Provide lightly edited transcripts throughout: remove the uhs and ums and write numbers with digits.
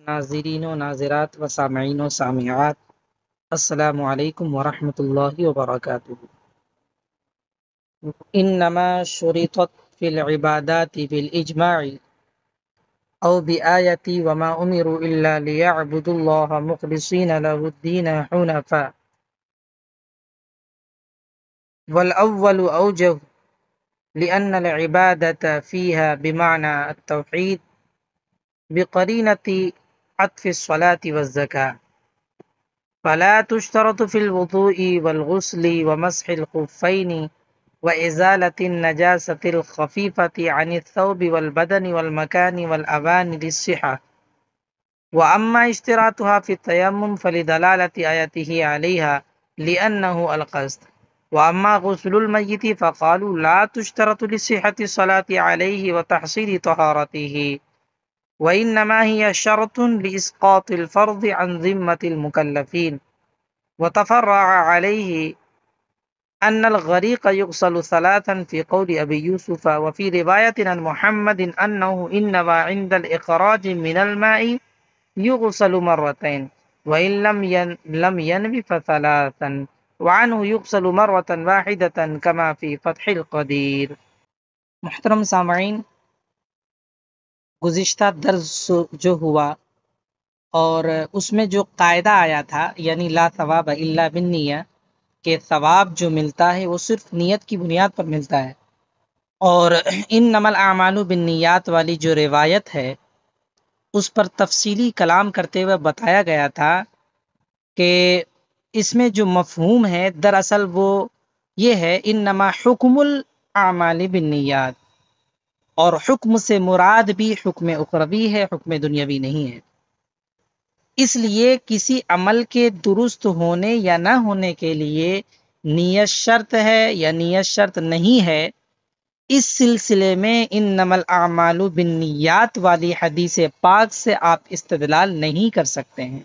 ناظرین و ناظرات و سامعین و سامعات، السلام علیکم ورحمۃ اللہ وبرکاتہ۔ انما شرطت فی العبادات بالاجماع او بآیت وما امروا الا لیعبدوا اللہ مخلصین له الدین حنفاء، والاول اوجہ لأن العبادة فيها بمعنى التوحید بقرینۃ عطف الصلاة والزکاة، فلا تشترط في الوضوء والغسل ومسح الخفين وإزالة النجاسة الخفيفة عن الثوب والبدن والمكان والأوان للصحة. وأما اشتراطها في التيمم فلدلالة آياته عليها لأنه القصد. وأما غسل الميت فقالوا لا تشترط لصحة الصلاة عليه وتحصيل طهارته، وإنما هي شرط لإسقاط الفرض عن ذمة المكلفين. وتفرع عليه أن الغريق يغسل ثلاثا في قول أبي يوسف، وفي رواية عن محمد أنه إنما عند الإخراج من الماء يغسل مرتين وإن لم ينوي فثلاثا، وعنه يغسل مرة واحدة كما في فتح القدير۔ محترم سامعین، گزشتہ درس جو ہوا اور اس میں جو قاعدہ آیا تھا، یعنی لا ثواب الا بالنیہ، کہ ثواب جو ملتا ہے وہ صرف نیت کی بنیاد پر ملتا ہے، اور انما الاعمال بالنیات والی جو روایت ہے اس پر تفصیلی کلام کرتے ہوئے بتایا گیا تھا کہ اس میں جو مفہوم ہے دراصل وہ یہ ہے انما حکم الاعمال بالنیات، اور حکم سے مراد بھی حکم اخروی ہے، حکم دنیاوی نہیں ہے۔ اس لیے کسی عمل کے درست ہونے یا نہ ہونے کے لیے نیت شرط ہے یا نیت شرط نہیں ہے، اس سلسلے میں انما الاعمال بالنیات والی حدیث پاک سے آپ استدلال نہیں کر سکتے ہیں،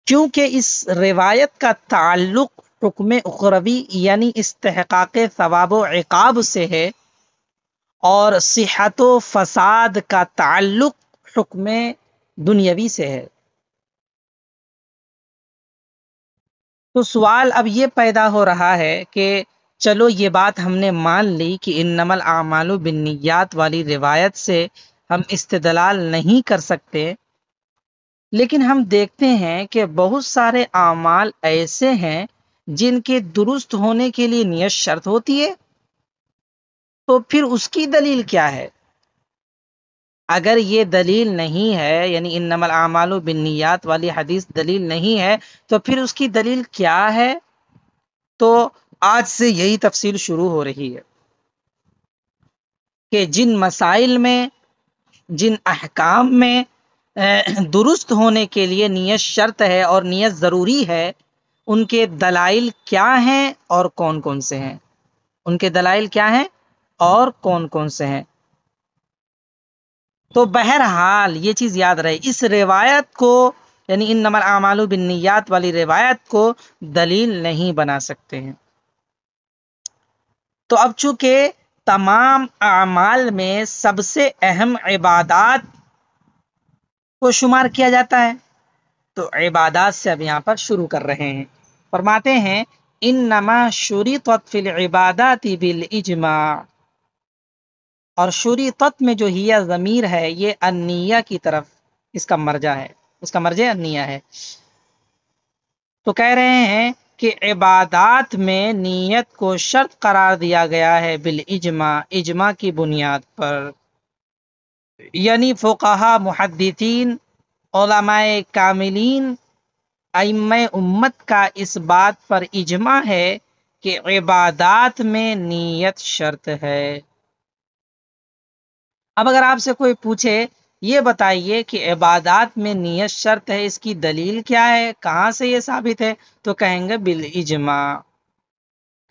کیونکہ اس روایت کا تعلق حکم اخروی یعنی استحقاق ثواب و عقاب سے ہے، اور صحت و فساد کا تعلق حکم دنیاوی سے ہے۔ تو سوال اب یہ پیدا ہو رہا ہے کہ چلو یہ بات ہم نے مان لی کہ انما الاعمال بالنیات والی روایت سے ہم استدلال نہیں کر سکتے، لیکن ہم دیکھتے ہیں کہ بہت سارے اعمال ایسے ہیں جن کے درست ہونے کے لیے نیت شرط ہوتی ہے، تو پھر اس کی دلیل کیا ہے؟ اگر یہ دلیل نہیں ہے، یعنی انما الاعمال بالنیات والی حدیث دلیل نہیں ہے، تو پھر اس کی دلیل کیا ہے؟ تو آج سے یہی تفصیل شروع ہو رہی ہے کہ جن مسائل میں، جن احکام میں درست ہونے کے لیے نیت شرط ہے اور نیت ضروری ہے، ان کے دلائل کیا ہیں اور کون کون سے ہیں؟ ان کے دلائل کیا ہیں اور کون کون سے ہیں؟ تو بہرحال یہ چیز یاد رہے، اس روایت کو یعنی انما الاعمال بالنیات والی روایت کو دلیل نہیں بنا سکتے ہیں۔ تو اب چونکہ تمام اعمال میں سب سے اہم عبادات کو شمار کیا جاتا ہے، تو عبادات سے اب یہاں پر شروع کر رہے ہیں۔ فرماتے ہیں انما شرطت فی العبادات بالاجماع، اور شرطت میں جو ہی ضمیر ہے یہ النیہ کی طرف اس کا مرجع ہے، اس کا مرجع النیہ ہے۔ تو کہہ رہے ہیں کہ عبادات میں نیت کو شرط قرار دیا گیا ہے بالاجماع، اجماع کی بنیاد پر، یعنی فقہا، محدثین، علماء کاملین، ائمہ امت کا اس بات پر اجماع ہے کہ عبادات میں نیت شرط ہے۔ اب اگر آپ سے کوئی پوچھے یہ بتائیے کہ عبادات میں نیت شرط ہے، اس کی دلیل کیا ہے، کہاں سے یہ ثابت ہے، تو کہیں گے بالاجماع۔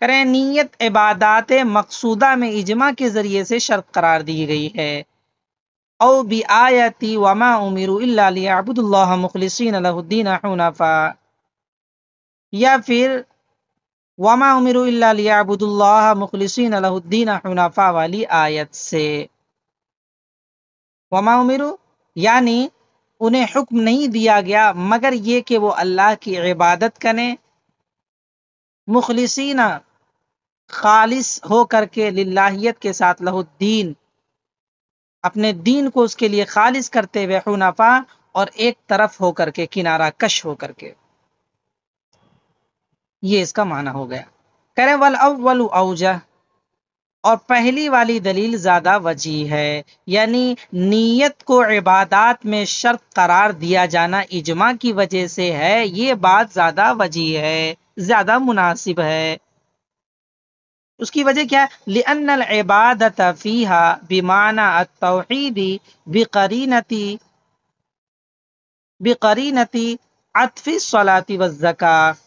کریں نیت عبادات مقصودہ میں اجماع کے ذریعے سے شرط قرار دی گئی ہے، او بآیت وما امروا الا لیعبدوا اللہ مخلصین لہ الدین حنفاء، یا پھر وما امروا الا لیعبدوا اللہ مخلصین لہ الدین حنفاء والی آیت سے۔ وما امروا یعنی انہیں حکم نہیں دیا گیا مگر یہ کہ وہ اللہ کی عبادت کریں مخلصین خالص ہو کر کے، للہیت کے ساتھ، لہ الدین اپنے دین کو اس کے لیے خالص کرتے ہوئے، حنفا اور ایک طرف ہو کر کے، کنارہ کش ہو کر کے. یہ اس کا معنی ہو گیا. کہہ رہے والاول اوجہ، اور پہلی والی دلیل زیادہ وجیح ہے، یعنی نیت کو عبادات میں شرط قرار دیا جانا اجماع کی وجہ سے ہے. یہ بات زیادہ وجیح ہے، زیادہ مناسب ہے. اس کی وجہ کیا ہے؟ لأن العبادت فیہا بمعنی التوحید بقرینتی عطف الصلاۃ والزکاۃ،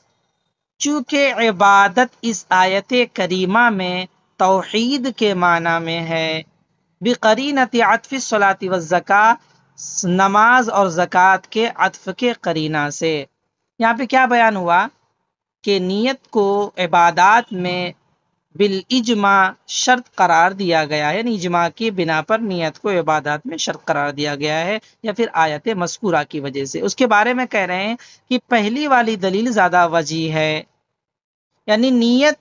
چونکہ عبادت اس آیت کریمہ میں توحید کے معنی میں ہے، بقرینت عطف الصلاۃ والزکاۃ، نماز اور زکوٰۃ کے عطف کے قرینہ سے. یہاں پہ کیا بیان ہوا کہ نیت کو عبادات میں بالاجماع شرط قرار دیا گیا ہے، یعنی اجماع کی بنا پر نیت کو عبادات میں شرط قرار دیا گیا ہے، یا پھر آیت مذکورہ کی وجہ سے. اس کے بارے میں کہہ رہے ہیں کہ پہلی والی دلیل زیادہ وجیح ہے، یعنی نیت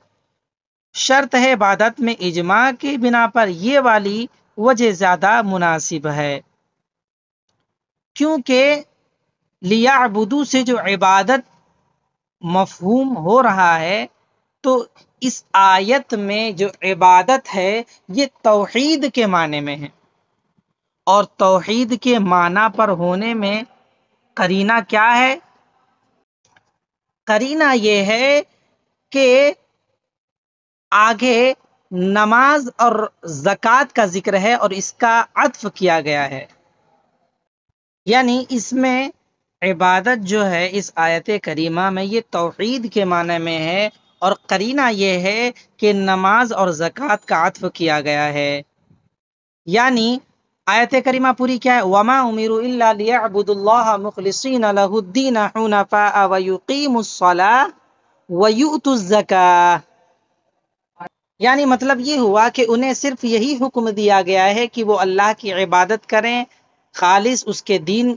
شرط ہے عبادت میں اجماع کی بنا پر، یہ والی وجہ زیادہ مناسب ہے، کیونکہ لیعبدوا سے جو عبادت مفہوم ہو رہا ہے، تو اس آیت میں جو عبادت ہے یہ توحید کے معنی میں ہے، اور توحید کے معنی پر ہونے میں قرینہ کیا ہے؟ قرینہ یہ ہے کہ آگے نماز اور زکوٰۃ کا ذکر ہے اور اس کا عطف کیا گیا ہے، یعنی اس میں عبادت جو ہے اس آیت کریمہ میں یہ توحید کے معنی میں ہے، اور قرینہ یہ ہے کہ نماز اور زکوٰۃ کا عطف کیا گیا ہے. یعنی آیت کریمہ پوری کیا ہے؟ وَمَا أُمِرُوا إِلَّا لِيَعْبُدُوا اللَّهَ مُخْلِصِينَ لَهُ الدِّينَ حُنَفَاءَ وَيُقِيمُوا الصَّلَاةَ وَيُؤْتُوا الزَّكَاةَ. یعنی مطلب یہ ہوا کہ انہیں صرف یہی حکم دیا گیا ہے کہ وہ اللہ کی عبادت کریں خالص، اس کے دین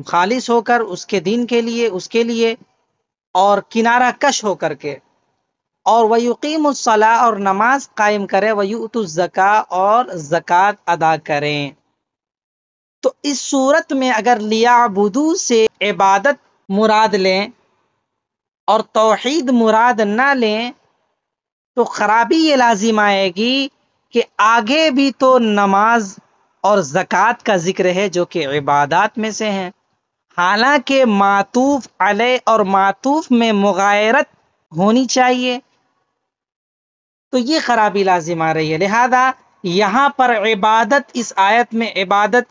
خالص ہو کر، اس کے دین کے لیے، اس کے لیے، اور کنارہ کش ہو کر کے، اور وَيُقِيمُ الصَّلَاةَ اور نماز قائم کریں، وَيُؤْتُوا الزَّكَاةَ اور زکوٰۃ ادا کریں. تو اس صورت میں اگر لیعبدوا سے عبادت مراد لیں اور توحید مراد نہ لیں تو خرابی یہ لازم آئے گی کہ آگے بھی تو نماز اور زکوٰۃ کا ذکر ہے جو کہ عبادات میں سے ہیں، حالانکہ معطوف علیہ اور معطوف میں مغایرت ہونی چاہیے، تو یہ خرابی لازم آ رہی ہے. لہذا یہاں پر عبادت، اس آیت میں عبادت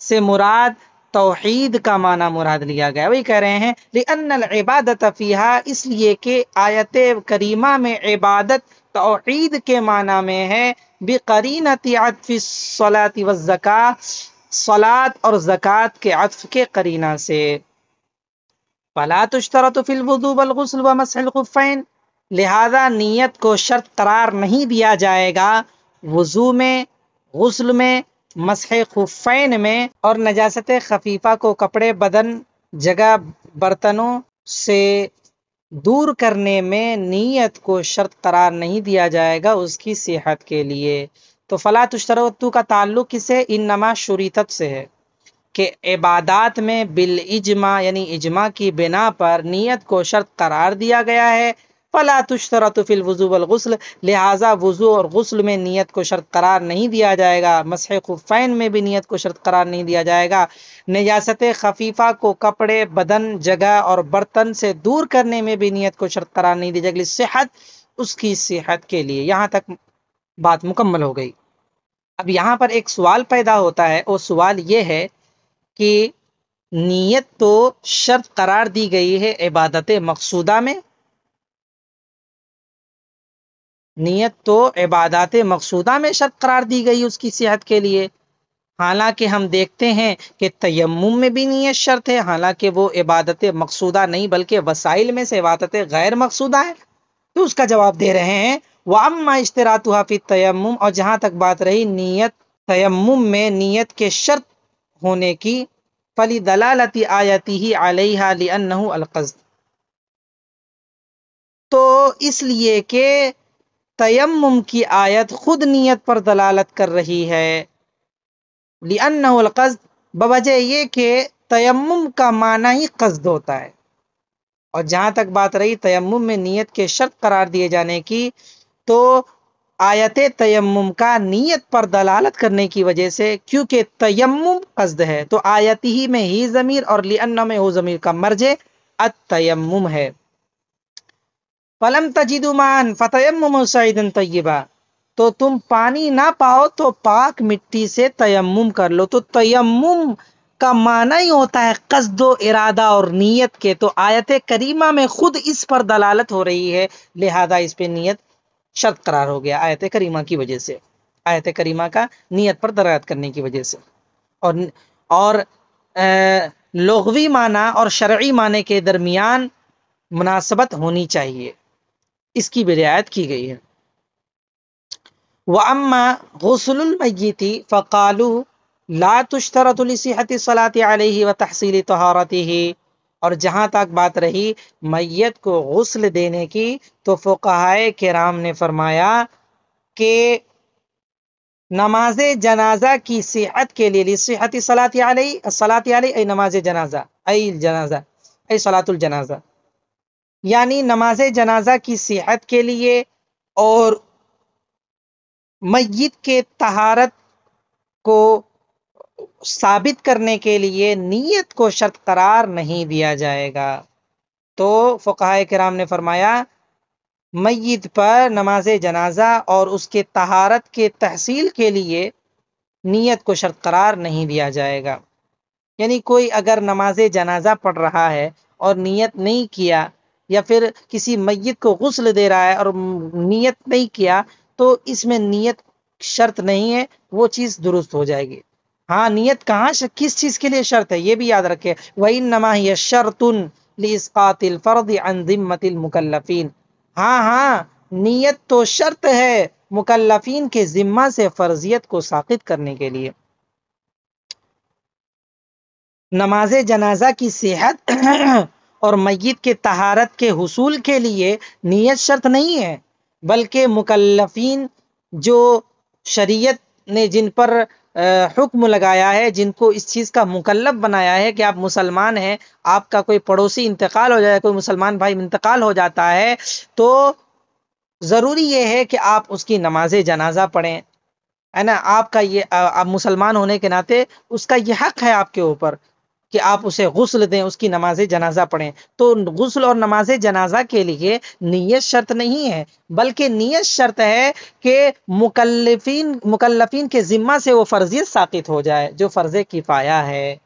سے مراد توحید کا معنی مراد لیا گیا. وہی کہہ رہے ہیں لِأَنَّ الْعِبَادَةَ فِيهَا، اس لیے کہ آیت کریمہ میں عبادت توحید کے معنی میں ہے، بِقَرِينَةِ عَطْفِ الصَّلَاةِ وَالزَّكَاةِ، صلاۃ اور زکوٰۃ کے عطف کے قرینہ سے. فَلَا تُشْتَرَطُ فِي الْوُضُوءِ وَالْغُسْلِ وَمَسْحِ الْخُفَّيْنِ، لہذا نیت کو شرط قرار نہیں دیا جائے گا وضو میں، غسل میں، مسح خفین میں، اور نجاست خفیفہ کو کپڑے، بدن، جگہ، برتنوں سے دور کرنے میں نیت کو شرط قرار نہیں دیا جائے گا اس کی صحت کے لیے. تو فلا تشترط کا تعلق کس سے؟ انما شریطت سے ہے کہ عبادات میں بالاجماع یعنی اجماع کی بنا پر نیت کو شرط قرار دیا گیا ہے. فلا تشترط فی الوضوء والغسل، لہذا وضو اور غسل میں نیت کو شرط قرار نہیں دیا جائے گا، مسح خفین میں بھی نیت کو شرط قرار نہیں دیا جائے گا، نجاست خفیفہ کو کپڑے، بدن، جگہ اور برتن سے دور کرنے میں بھی نیت کو شرط قرار نہیں دی جائے گی، صحت، اس کی صحت کے لیے. یہاں تک بات مکمل ہو گئی. اب یہاں پر ایک سوال پیدا ہوتا ہے، اور سوال یہ ہے کہ نیت تو شرط قرار دی گئی ہے عبادت مقصودہ میں، نیت تو عبادات مقصودہ میں شرط قرار دی گئی اس کی صحت کے لیے، حالانکہ ہم دیکھتے ہیں کہ تیمم میں بھی نیت شرط ہے، حالانکہ وہ عبادت مقصودہ نہیں بلکہ وسائل میں سے عبادت غیر مقصودہ ہے. تو اس کا جواب دے رہے ہیں وَأَمَّا اشْتِرَاطُهَا فِي التَّيَمُّمِ، اور جہاں تک بات رہی نیت، تیمم میں نیت کے شرط ہونے کی، فَلِدَلَالَةِ آیَتِهِ عَلَيْهَا لِأَنَّهُ الْقَصْدُ، تو اس لیے کہ تیمم کی آیت خود نیت پر دلالت کر رہی ہے، لِأَنَّهُ الْقَصْدُ، بوجہ یہ کہ تیمم کا معنی ہی قصد ہوتا ہے۔ اور جہاں تک بات رہی تیمم میں نیت کے شرط قرار دیے جانے کی، تو آیت تیمم کا نیت پر دلالت کرنے کی وجہ سے، کیونکہ تیمم قصد ہے تو آیت ہی میں ہی ضمیر اور لِأَنَّ میں ہو ضمیر کا مرجع التیمم ہے۔ فَلَمْ تَجِدُوا مَاءً فَتَيَمَّمُوا صَعِيدًا طَيِّبًا، تو تم پانی نہ پاؤ تو پاک مٹی سے تیمم کر لو۔ تو تیمم کا معنی ہی ہوتا ہے قصد و ارادہ اور نیت کے، تو آیت کریمہ میں خود اس پر دلالت ہو رہی ہے، لہذا اس پہ نیت شرط قرار ہو گیا آیت کریمہ کی وجہ سے، آیت کریمہ کا نیت پر دلالت کرنے کی وجہ سے۔ اور لغوی معنی اور شرعی معنی کے درمیان مناسبت ہونی چاہیے، اس کی بھی رعایت کی گئی ہے۔ وَأَمَّا غُسْلُ الْمَيِّتِ فَقَالُوا لَا تُشْتَرَطُ لِصِحَّةِ الصَّلَاةِ عَلَيْهِ وَتَحْصِيلِ طَهَارَتِهِ، اور جہاں تک بات رہی میت کو غسل دینے کی، تو فقہائے کرام نے فرمایا کہ نماز جنازہ کی صحت کے لیے، لِصِحَّةِ الصَّلَاةِ عَلَيْهِ، الصَّلَاةِ عَلَيْهِ ای نماز جنازہ، ای الجنازہ ای صلاۃ الجنازہ، یعنی نماز جنازہ کی صحت کے لیے اور میت کے طہارت کو ثابت کرنے کے لیے نیت کو شرط قرار نہیں دیا جائے گا۔ تو فقہائے کرام نے فرمایا میت پر نماز جنازہ اور اس کے طہارت کے تحصیل کے لیے نیت کو شرط قرار نہیں دیا جائے گا۔ یعنی کوئی اگر نماز جنازہ پڑھ رہا ہے اور نیت نہیں کیا، یا پھر کسی میت کو غسل دے رہا ہے اور نیت نہیں کیا، تو اس میں نیت شرط نہیں ہے، وہ چیز درست ہو جائے گی۔ ہاں نیت کہاں کس چیز کے لیے شرط ہے یہ بھی یاد رکھے، وَإِنَّمَا هِيَ شَرْطٌ لِإِسْقَاطِ الْفَرْضِ عَنْ ذِمَّةِ الْمُكَلَّفِينَ، ہاں نیت تو شرط ہے مکلفین کے ذمہ سے فرضیت کو ساقط کرنے کے لیے۔ نماز جنازہ کی صحت اور میت کے طہارت کے حصول کے لیے نیت شرط نہیں ہے، بلکہ مکلفین جو شریعت نے جن پر حکم لگایا ہے، جن کو اس چیز کا مکلف بنایا ہے کہ آپ مسلمان ہیں، آپ کا کوئی پڑوسی انتقال ہو جائے، کوئی مسلمان بھائی انتقال ہو جاتا ہے، تو ضروری یہ ہے کہ آپ اس کی نماز جنازہ پڑھیں، ہے نا۔ آپ کا یہ آپ مسلمان ہونے کے ناطے اس کا یہ حق ہے آپ کے اوپر کہ آپ اسے غسل دیں، اس کی نماز جنازہ پڑھیں۔ تو غسل اور نماز جنازہ کے لیے نیت شرط نہیں ہے، بلکہ نیت شرط ہے کہ مکلفین کے ذمہ سے وہ فرضیت ساقط ہو جائے جو فرض کفایہ ہے۔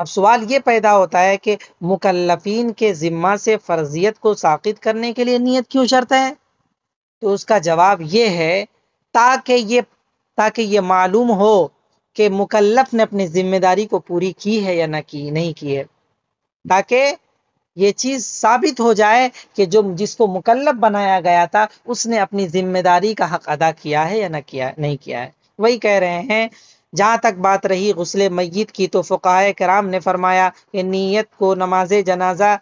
اب سوال یہ پیدا ہوتا ہے کہ مکلفین کے ذمہ سے فرضیت کو ساقط کرنے کے لیے نیت کیوں شرط ہے؟ تو اس کا جواب یہ ہے تاکہ یہ معلوم ہو کہ مکلف نے اپنی ذمہ داری کو پوری کی ہے یا نہیں کی ہے، تاکہ یہ چیز ثابت ہو جائے کہ جس کو مکلف بنایا گیا تھا اس نے اپنی ذمہ داری کا حق ادا کیا ہے یا نہیں کیا ہے۔ وہی کہہ رہے ہیں، جہاں تک بات رہی غسل میت کی، تو فقہائے کرام نے فرمایا کہ نیت کو نماز جنازہ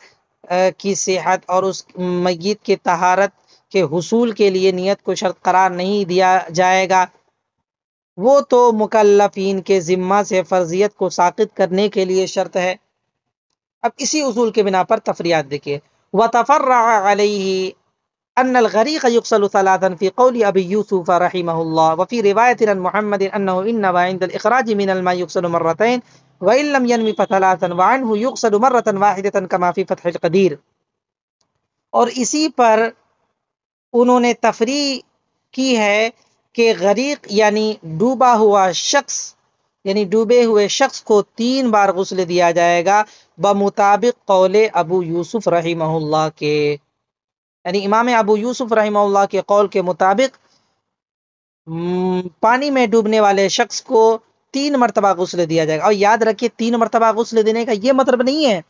کی صحت اور اس میت کے طہارت کے حصول کے لیے نیت کو شرط قرار نہیں دیا جائے گا، وہ تو مکلفین کے ذمہ سے فرضیت کو ساقط کرنے کے لیے شرط ہے۔ اب اسی اصول کے بنا پر تفریعات دیکھیے، وَتَفَرَّعَ عَلَيْهِ أن الغريق يغسل ثلاثا في قول أبي يوسف رحمه الله، وفي رواية عن محمد أنه إنما عند الإخراج من الماء يغسل مرتين وإن لم ينوي فثلاثا، وعنه يغسل مرة واحدة كما في فتح القدير۔ اور اسی پر انہوں نے تفریع کی ہے کہ غریق یعنی ڈوبا ہوا شخص، یعنی ڈوبے ہوئے شخص کو 3 بار غسل دیا جائے گا، بمطابق قول ابو یوسف رحمہ اللہ کے، یعنی امام ابو یوسف رحمہ اللہ کے قول کے مطابق پانی میں ڈوبنے والے شخص کو 3 مرتبہ غسل دیا جائے گا۔ اور یاد رکھیے 3 مرتبہ غسل دینے کا یہ مطلب نہیں ہے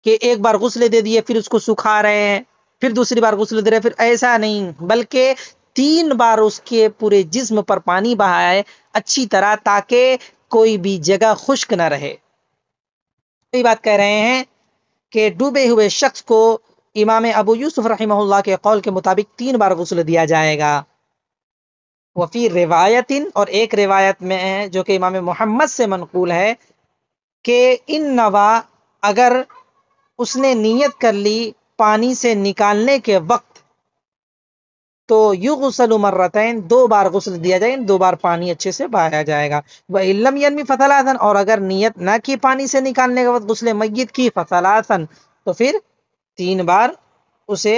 کہ ایک بار غسل دے دیے پھر اس کو سکھا رہے ہیں، پھر دوسری بار غسل دے رہے ہیں، پھر ایسا نہیں، بلکہ 3 بار اس کے پورے جسم پر پانی بہائے اچھی طرح، تاکہ کوئی بھی جگہ خشک نہ رہے۔ یہ بات کہہ رہے ہیں کہ ڈوبے ہوئے شخص کو امام ابو یوسف رحمہ اللہ کے قول کے مطابق 3 بار غسل دیا جائے گا۔ وفی روایت، اور ایک روایت میں ہے جو کہ امام محمد سے منقول ہے کہ ان نوا، اگر اس نے نیت کر لی پانی سے نکالنے کے وقت، تو یغسل مرتین، 2 بار غسل دیا جائے گا، 2 بار پانی اچھے سے بہایا جائے گا۔ وَإِن لَّمْ يَنْوِ فَثَلَاثًا، اور اگر نیت نہ کی پانی سے نکالنے کے وقت غسل میت کی، فَثَلَاثًا، تو پھر 3 بار اسے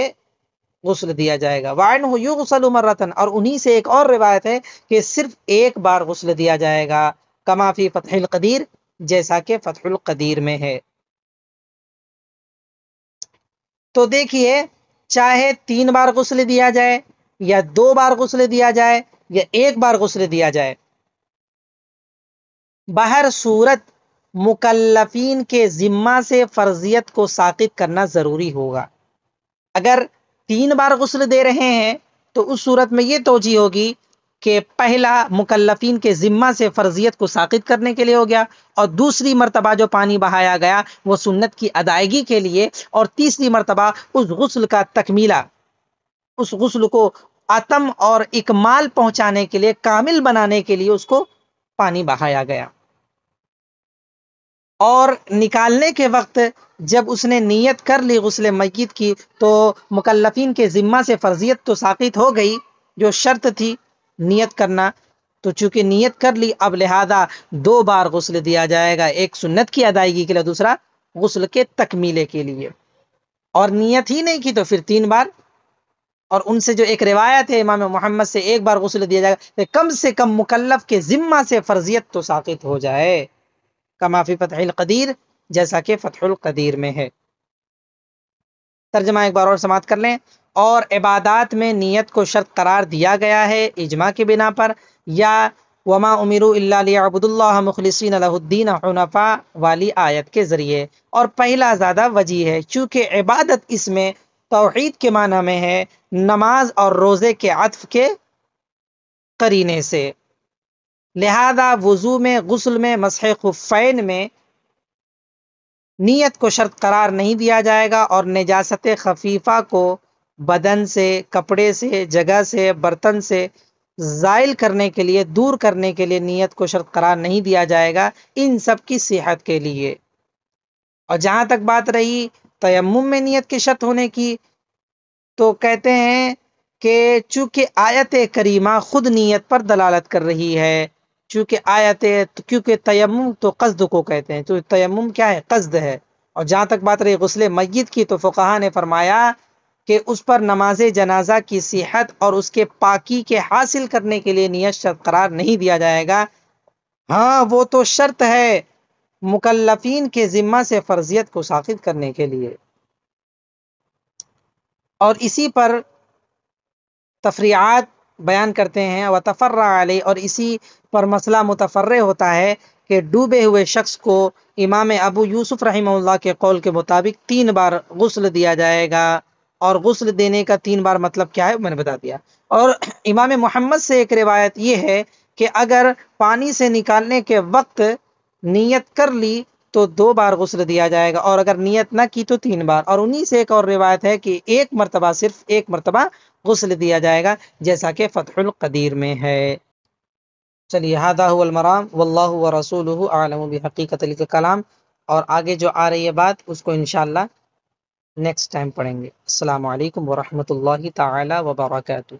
غسل دیا جائے گا۔ وَعَنْهُ يُغْسَلُ مَرَّةً، اور انہی سے ایک اور روایت ہے کہ صرف 1 بار غسل دیا جائے گا، کما فی فتح القدیر، جیسا کہ فتح القدیر میں ہے۔ تو دیکھیے، چاہے 3 بار غسل دیا جائے یا 2 بار غسل دیا جائے یا 1 بار غسل دیا جائے، بہر صورت مکلفین کے ذمہ سے فرضیت کو ساقط کرنا ضروری ہوگا۔ اگر 3 بار غسل دے رہے ہیں تو اس صورت میں یہ توجیہ ہوگی کہ پہلا مکلفین کے ذمہ سے فرضیت کو ساقط کرنے کے لیے ہو گیا، اور دوسری مرتبہ جو پانی بہایا گیا وہ سنت کی ادائیگی کے لیے، اور تیسری مرتبہ اس غسل کا تکمیلہ، اس غسل کو اتم اور اکمال پہنچانے کے لیے، کامل بنانے کے لیے اس کو پانی بہایا گیا۔ اور نکالنے کے وقت جب اس نے نیت کر لی غسل میت کی، تو مکلفین کے ذمہ سے فرضیت تو ساقط ہو گئی، جو شرط تھی نیت کرنا، تو چونکہ نیت کر لی، اب لہذا 2 بار غسل دیا جائے گا، ایک سنت کی ادائیگی کے لیے، دوسرا غسل کے تکمیلے کے لیے۔ اور نیت ہی نہیں کی تو پھر 3 بار۔ اور ان سے جو ایک روایت ہے امام محمد سے 1 بار غسل دیا جائے گا، تو کم سے کم مکلف کے ذمہ سے فرضیت تو ساقط ہو جائے، کما فی فتح القدیر، جیسا کہ فتح القدیر میں ہے۔ ترجمہ ایک بار اور سماعت کر لیں۔ اور عبادات میں نیت کو شرط قرار دیا گیا ہے اجماع کی بنا پر، یا وما امروا الا لیعبدوا اللہ مخلصین لہ الدین حنفاء والی آیت کے ذریعے۔ اور پہلا زیادہ وجیح ہے، چونکہ عبادت اس میں توحید کے معنی میں ہے، نماز اور روزے کے عطف کے قرینے سے، لہذا وضو میں، غسل میں، مسح خفین میں نیت کو شرط قرار نہیں دیا جائے گا، اور نجاست خفیفہ کو بدن سے، کپڑے سے، جگہ سے، برتن سے زائل کرنے کے لیے، دور کرنے کے لیے نیت کو شرط قرار نہیں دیا جائے گا، ان سب کی صحت کے لیے۔ اور جہاں تک بات رہی تیمم میں نیت کی شرط ہونے کی، تو کہتے ہیں کہ چونکہ آیت کریمہ خود نیت پر دلالت کر رہی ہے، کیونکہ تیمم تو قصد کو کہتے ہیں، تو تیمم کیا ہے؟ قصد ہے۔ اور جہاں تک بات رہی غسل میت کی، تو فقہا نے فرمایا کہ اس پر نماز جنازہ کی صحت اور اس کے پاکی کے حاصل کرنے کے لیے نیت شرط قرار نہیں دیا جائے گا۔ ہاں وہ تو شرط ہے مکلفین کے ذمہ سے فرضیت کو ساقط کرنے کے لیے۔ اور اسی پر تفریعات بیان کرتے ہیں، وتفرع علیہ، اور اسی پر مسئلہ متفرع ہوتا ہے کہ ڈوبے ہوئے شخص کو امام ابو یوسف رحمہ اللہ کے قول کے مطابق 3 بار غسل دیا جائے گا۔ اور غسل دینے کا 3 بار مطلب کیا ہے میں نے بتا دیا۔ اور امام محمد سے ایک روایت یہ ہے کہ اگر پانی سے نکالنے کے وقت نیت کر لی تو 2 بار غسل دیا جائے گا، اور اگر نیت نہ کی تو 3 بار۔ اور انہی سے ایک اور روایت ہے کہ 1 مرتبہ، صرف 1 مرتبہ غسل دیا جائے گا، جیسا کہ فتح القدیر میں ہے۔ چلیے، ھذا ھو المرام واللہ ورسولہ اعلم بحقیقت الکلام۔ اور آگے جو آ رہی ہے بات، اس کو انشاءاللہ نیکسٹ ٹائم پڑھیں گے۔ السلام علیکم ورحمۃ اللہ تعالی وبرکاتہ۔